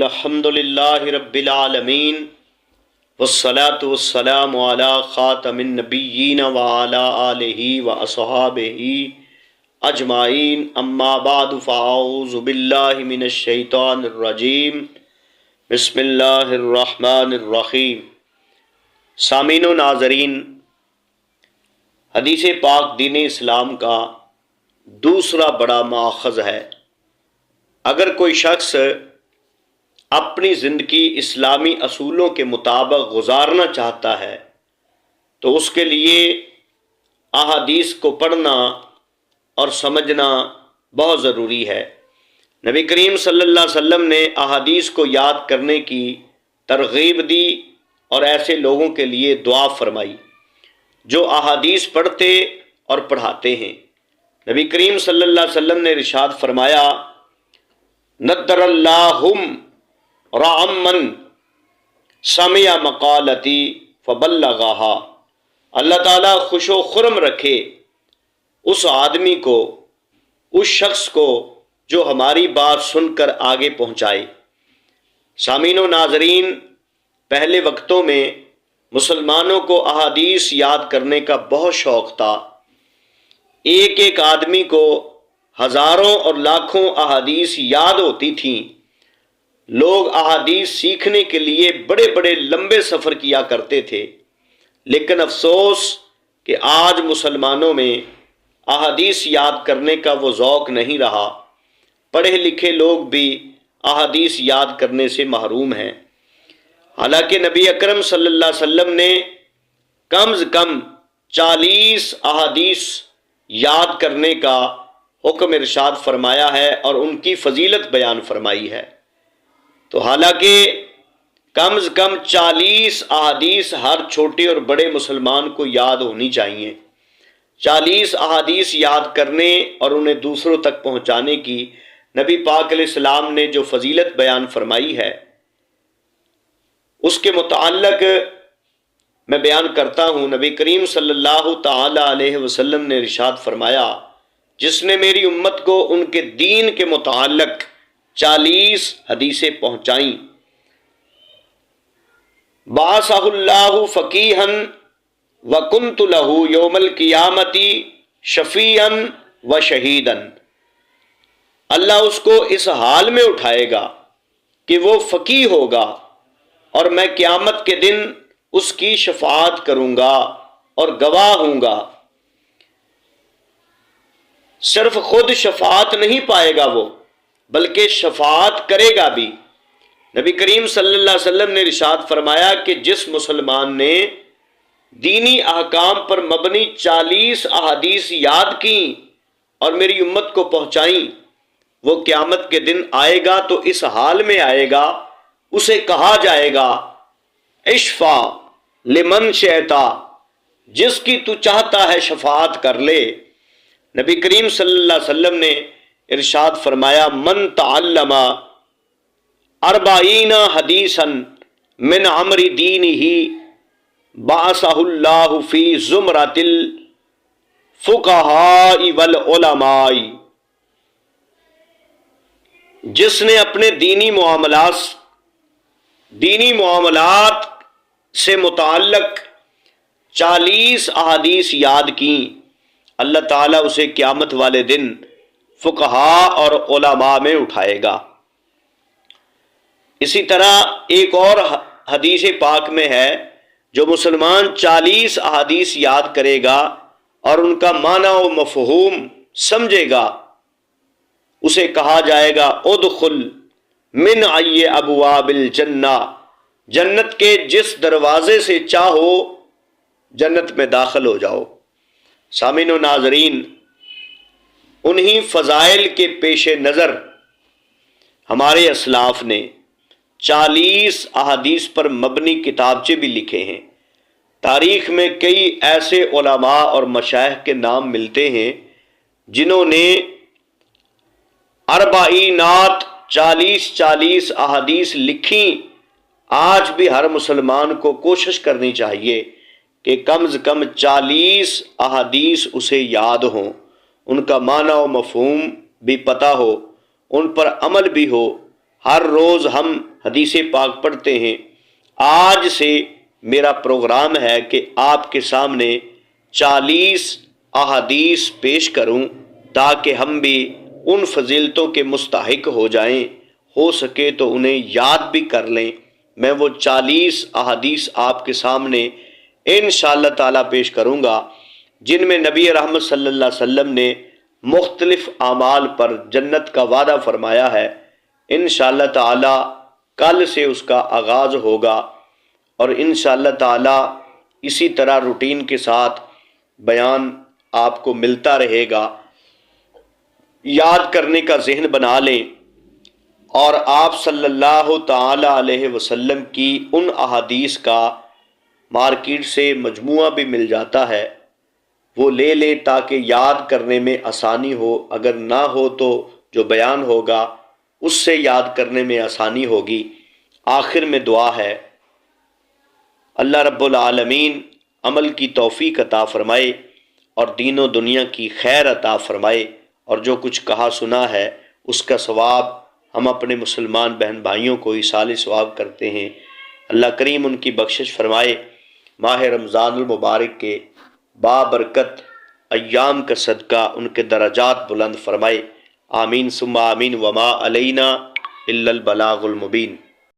الحمد للہ رب العالمین والصلاة والسلام علی خاتم النبیین وعلی آلہ واصحابہ اجمعین، اما بعد فاعوذ باللہ من الشیطان الرجیم، بسم اللہ الرحمن الرحیم۔ سامعین و ناظرین، حدیث پاک دین اسلام کا دوسرا بڑا ماخذ ہے۔ اگر کوئی شخص اپنی زندگی اسلامی اصولوں کے مطابق گزارنا چاہتا ہے تو اس کے لیے احادیث کو پڑھنا اور سمجھنا بہت ضروری ہے۔ نبی کریم صلی اللہ علیہ وسلم نے احادیث کو یاد کرنے کی ترغیب دی اور ایسے لوگوں کے لیے دعا فرمائی جو احادیث پڑھتے اور پڑھاتے ہیں۔ نبی کریم صلی اللہ علیہ وسلم نے ارشاد فرمایا، نذر اللہم رعمن سمع مقالتی فبلغہا، اللہ تعالیٰ خوش و خرم رکھے اس آدمی کو، اس شخص کو جو ہماری بات سن کر آگے پہنچائے۔ سامعین و ناظرین، پہلے وقتوں میں مسلمانوں کو احادیث یاد کرنے کا بہت شوق تھا۔ ایک ایک آدمی کو ہزاروں اور لاکھوں احادیث یاد ہوتی تھیں۔ لوگ احادیث سیکھنے کے لیے بڑے بڑے لمبے سفر کیا کرتے تھے، لیکن افسوس کہ آج مسلمانوں میں احادیث یاد کرنے کا وہ ذوق نہیں رہا۔ پڑھے لکھے لوگ بھی احادیث یاد کرنے سے محروم ہیں۔ حالانکہ نبی اکرم صلی اللہ علیہ وسلم نے کم از کم 40 احادیث یاد کرنے کا حکم ارشاد فرمایا ہے اور ان کی فضیلت بیان فرمائی ہے۔ تو حالانکہ کم از کم 40 احادیث ہر چھوٹے اور بڑے مسلمان کو یاد ہونی چاہیے۔ 40 احادیث یاد کرنے اور انہیں دوسروں تک پہنچانے کی نبی پاک علیہ السلام نے جو فضیلت بیان فرمائی ہے، اس کے متعلق میں بیان کرتا ہوں۔ نبی کریم صلی اللہ تعالی علیہ وسلم نے ارشاد فرمایا، جس نے میری امت کو ان کے دین کے متعلق 40 حدیثیں پہنچائیں، بعثہ اللہ فقیہا وکنت لہ یوم القیامۃ شفیعا وشہیدا، اللہ اس کو اس حال میں اٹھائے گا کہ وہ فقیہ ہوگا اور میں قیامت کے دن اس کی شفاعت کروں گا اور گواہ ہوں گا۔ صرف خود شفاعت نہیں پائے گا وہ، بلکہ شفاعت کرے گا بھی۔ نبی کریم صلی اللہ علیہ وسلم نے ارشاد فرمایا کہ جس مسلمان نے دینی احکام پر مبنی 40 احادیث یاد کیں اور میری امت کو پہنچائیں، وہ قیامت کے دن آئے گا تو اس حال میں آئے گا، اسے کہا جائے گا، اشفع لمن شئت، جس کی تو چاہتا ہے شفاعت کر لے۔ نبی کریم صلی اللہ علیہ وسلم نے ارشاد فرمایا، من تعلم 40 حدیثا من امر دینہ بعثہ اللہ فی زمرۃ الفقہاء والعلماء، جس نے اپنے دینی معاملات سے متعلق 40 احادیث یاد کیں، اللہ تعالیٰ اسے قیامت والے دن فقہاء اور علماء میں اٹھائے گا۔ اسی طرح ایک اور حدیث پاک میں ہے، جو مسلمان 40 احادیث یاد کرے گا اور ان کا معنی و مفہوم سمجھے گا، اسے کہا جائے گا، ادخل من ای ابواب الجنہ، جنت کے جس دروازے سے چاہو جنت میں داخل ہو جاؤ۔ سامعین و ناظرین، انہی فضائل کے پیش نظر ہمارے اسلاف نے 40 احادیث پر مبنی کتابچے بھی لکھے ہیں۔ تاریخ میں کئی ایسے علماء اور مشائخ کے نام ملتے ہیں جنہوں نے 40 احادیث لکھی۔ آج بھی ہر مسلمان کو کوشش کرنی چاہیے کہ کم از کم 40 احادیث اسے یاد ہوں، ان کا معنی و مفہوم بھی پتہ ہو، ان پر عمل بھی ہو، ہر روز ہم حدیث پاک پڑھتے ہیں۔ آج سے میرا پروگرام ہے کہ آپ کے سامنے 40 احادیث پیش کروں تاکہ ہم بھی ان فضیلتوں کے مستحق ہو جائیں، ہو سکے تو انہیں یاد بھی کر لیں۔ میں وہ 40 احادیث آپ کے سامنے انشاءاللہ تعالیٰ پیش کروں گا جن میں نبی رحمت صلی اللہ علیہ وسلم نے مختلف اعمال پر جنت کا وعدہ فرمایا ہے۔ انشاءاللہ تعالیٰ کل سے اس کا آغاز ہوگا اور انشاءاللہ تعالیٰ اسی طرح روٹین کے ساتھ بیان آپ کو ملتا رہے گا۔ یاد کرنے کا ذہن بنا لیں اور آپ صلی اللہ تعالی علیہ وسلم کی ان احادیث کا مارکیٹ سے مجموعہ بھی مل جاتا ہے، وہ لے لیں تاکہ یاد کرنے میں آسانی ہو۔ اگر نہ ہو تو جو بیان ہوگا اس سے یاد کرنے میں آسانی ہوگی۔ آخر میں دعا ہے، اللہ رب العالمین عمل کی توفیق عطا فرمائے اور دین و دنیا کی خیر عطا فرمائے، اور جو کچھ کہا سنا ہے اس کا ثواب ہم اپنے مسلمان بہن بھائیوں کو ایصال ثواب کرتے ہیں۔ اللہ کریم ان کی بخشش فرمائے، ماہ رمضان المبارک کے بابرکت ایام کا صدقہ ان کے درجات بلند فرمائے، آمین ثم آمین، وما علینا الا البلاغ المبین۔